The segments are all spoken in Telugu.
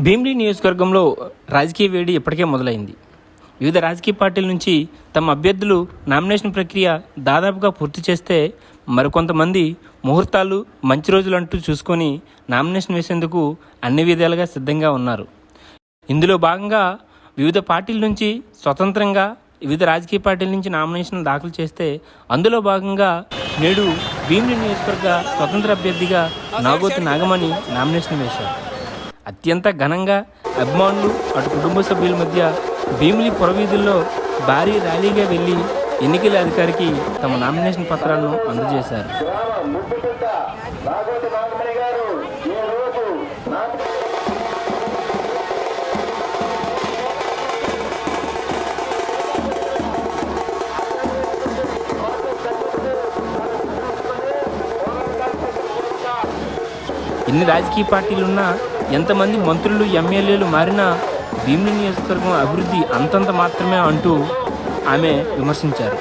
భీమిలి నియోజకవర్గంలో రాజకీయ వేడి ఇప్పటికే మొదలైంది. వివిధ రాజకీయ పార్టీల నుంచి తమ అభ్యర్థులు నామినేషన్ ప్రక్రియ దాదాపుగా పూర్తి చేస్తే మరికొంతమంది ముహూర్తాలు మంచి రోజులు అంటూ చూసుకొని నామినేషన్ వేసేందుకు అన్ని విధాలుగా సిద్ధంగా ఉన్నారు. ఇందులో భాగంగా వివిధ పార్టీల నుంచి స్వతంత్రంగా వివిధ రాజకీయ పార్టీల నుంచి నామినేషన్ దాఖలు చేస్తే అందులో భాగంగా నేడు భీమిలి నియోజకవర్గ స్వతంత్ర అభ్యర్థిగా నాగోతు నాగమణి నామినేషన్ వేశారు. అత్యంత ఘనంగా అభిమానులు అటు కుటుంబ సభ్యుల మధ్య భీమిలి పురవీధుల్లో భారీ ర్యాలీగా వెళ్లి ఎన్నికల అధికారికి తమ నామినేషన్ పత్రాలను అందజేశారు. ఎన్ని రాజకీయ పార్టీలున్నా, ఎంతమంది మంత్రులు ఎమ్మెల్యేలు మారినా భీమిలి నియోజకవర్గం అభివృద్ధి అంతంత మాత్రమే అంటూ ఆమె విమర్శించారు.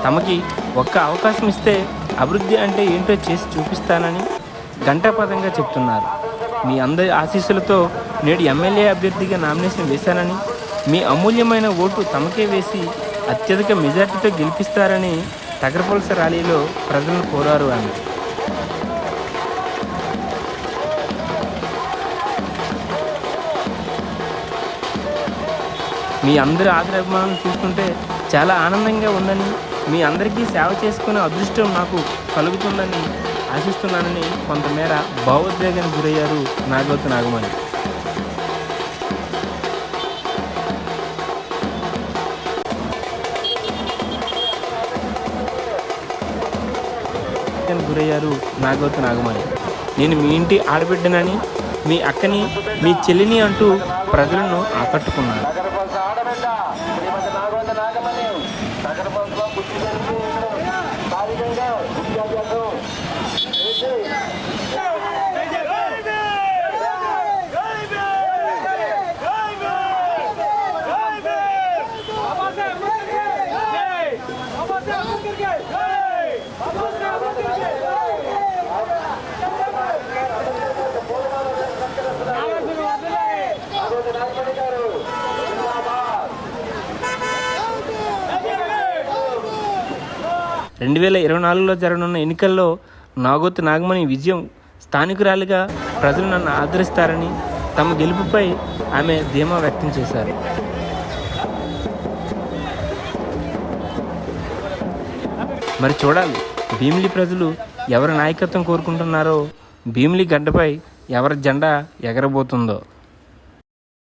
తమకి ఒక్క అవకాశం ఇస్తే అభివృద్ధి అంటే ఏంటో చేసి చూపిస్తానని ఘంటాపథంగా చెప్తున్నారు. మీ అందరి ఆశీస్సులతో నేడు ఎమ్మెల్యే అభ్యర్థిగా నామినేషన్ వేశానని, మీ అమూల్యమైన ఓటు తమకే వేసి అత్యధిక మెజార్టీతో గెలిపిస్తారని తగరపొలస ర్యాలీలో ప్రజలను కోరారు ఆమె. మీ అందరి ఆదరాభిమానాలు చూస్తుంటే చాలా ఆనందంగా ఉందని, మీ అందరికీ సేవ చేసుకునే అదృష్టం నాకు కలుగుతుందని ఆశిస్తున్నానని కొంతమేర భావోద్వేగానికి గురయ్యారు నాగోతు నాగమణి. నేను మీ ఇంటి ఆడబిడ్డనని, మీ అక్కని, మీ చెల్లిని అంటూ ప్రజలను ఆకట్టుకున్నారు. రెండు 2024లో జరగనున్న ఎన్నికల్లో నాగోతు నాగమణి విజయం స్థానికురాలిగా ప్రజలు నన్ను ఆదరిస్తారని తమ గెలుపుపై ఆమె ధీమా వ్యక్తం చేశారు. మరి చూడాలి, భీమిలి ప్రజలు ఎవరి నాయకత్వం కోరుకుంటున్నారో, భీమిలి గడ్డపై ఎవరి జెండా ఎగరబోతుందో.